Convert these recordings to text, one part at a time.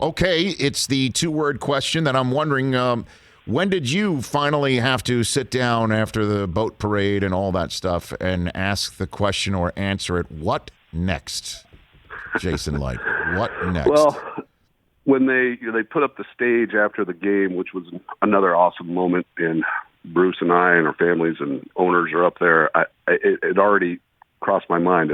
Okay, it's the two-word question that I'm wondering, when did you finally have to sit down after the boat parade and all that stuff and ask the question or answer it? What next, Jason Light? What next? Well, when they put up the stage after the game, which was another awesome moment, and Bruce and I and our families and owners are up there, it already crossed my mind.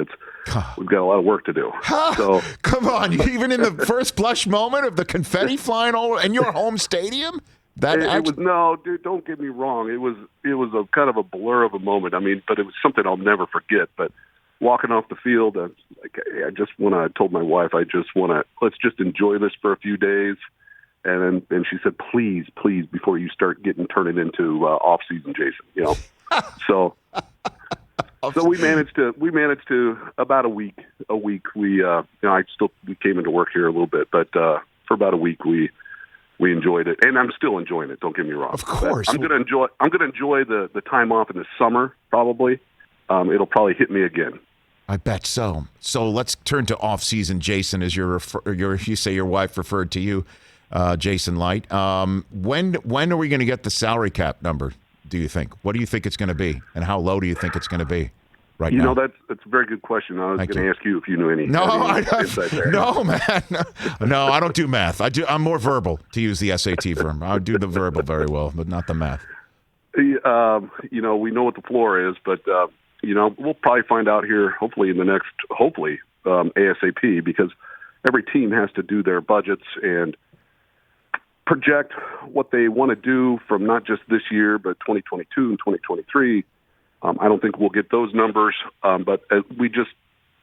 We've got a lot of work to do. So come on, even in the first blush moment of the confetti flying all in your home stadium? No, dude, don't get me wrong. It was a kind of a blur of a moment. I mean, but it was something I'll never forget. But walking off the field, I told my wife, let's just enjoy this for a few days. And she said, please, before you start turn it into off season, Jason. So we managed to about a week. We came into work here a little bit, but for about a week we enjoyed it, and I'm still enjoying it. Don't get me wrong. Of course, I'm going to enjoy the time off in the summer. Probably, it'll probably hit me again. I bet so. So let's turn to off season, Jason, as you say your wife referred to you, Jason Light. When are we going to get the salary cap number? Do you think? What do you think it's going to be, and how low do you think it's going to be? Right now? That's a very good question. I was going to ask you if you knew any. No, insight there. No, man. No, I don't do math. I'm more verbal, to use the SAT term. I do the verbal very well, but not the math. We know what the floor is, but we'll probably find out here, hopefully in the next, ASAP, because every team has to do their budgets and project what they want to do from not just this year, but 2022 and 2023. I don't think we'll get those numbers, but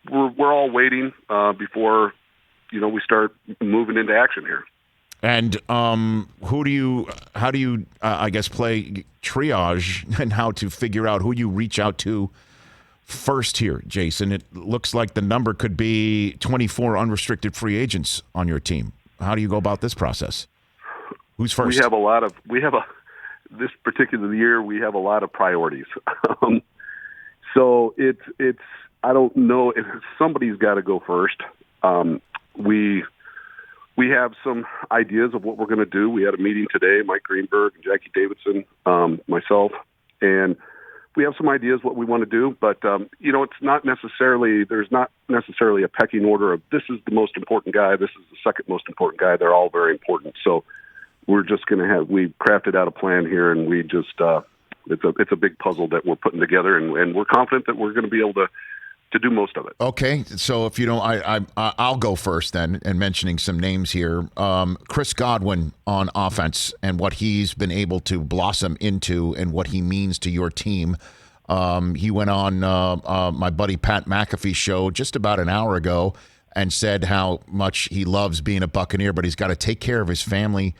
we're all waiting before we start moving into action here. And how do you play triage and how to figure out who you reach out to first here, Jason? It looks like the number could be 24 unrestricted free agents on your team. How do you go about this process? Who's first? This particular year, we have a lot of priorities. So it's I don't know if somebody's got to go first. We have some ideas of what we're going to do. We had a meeting today, Mike Greenberg and Jackie Davidson, myself, and we have some ideas what we want to do. But it's not necessarily there's not necessarily a pecking order of this is the most important guy, this is the second most important guy. They're all very important. So we're just going to we've crafted out a plan here, and we just it's a big puzzle that we're putting together, and we're confident that we're going to be able to do most of it. Okay, so if you don't, I'll go first then, and mentioning some names here. Chris Godwin on offense and what he's been able to blossom into and what he means to your team. He went on my buddy Pat McAfee's show just about an hour ago and said how much he loves being a Buccaneer, but he's got to take care of his family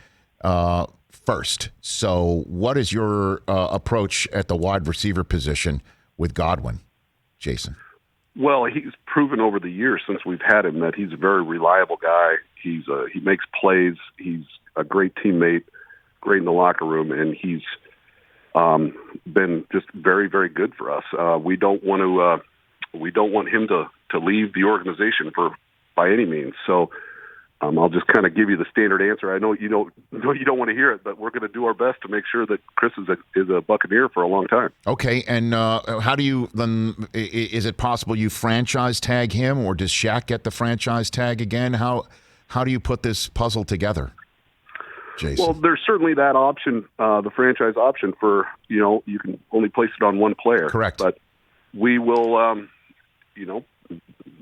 first. So what is your approach at the wide receiver position with Godwin, Jason? Well, he's proven over the years since we've had him that he's a very reliable guy. He makes plays. He's a great teammate, great in the locker room, and he's been just very, very good for us. We don't want him to leave the organization by any means. So I'll just kind of give you the standard answer. I know you don't want to hear it, but we're going to do our best to make sure that Chris is a Buccaneer for a long time. Okay, and how do you then? Is it possible you franchise tag him, or does Shaq get the franchise tag again? How do you put this puzzle together, Jason? Well, there's certainly that option, the franchise option for you can only place it on one player. Correct, but we will,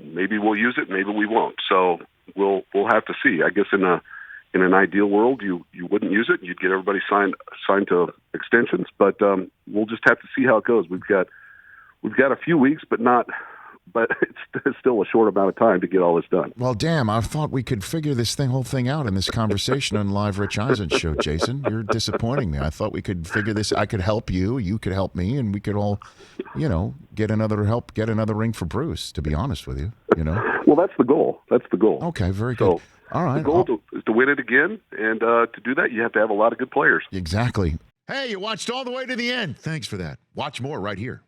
maybe we'll use it, maybe we won't. So. We'll have to see. I guess in an ideal world, you wouldn't use it. You'd get everybody signed to extensions, but we'll just have to see how it goes. We've got a few weeks, but it's still a short amount of time to get all this done. Well, damn! I thought we could figure this whole thing out in this conversation on live Rich Eisen Show, Jason. You're disappointing me. I thought we could figure this. I could help you. You could help me, and we could all, get another ring for Bruce. To be honest with you, Well, that's the goal. Okay, very good. So, all right. The goal is to win it again, and to do that, you have to have a lot of good players. Exactly. Hey, you watched all the way to the end. Thanks for that. Watch more right here.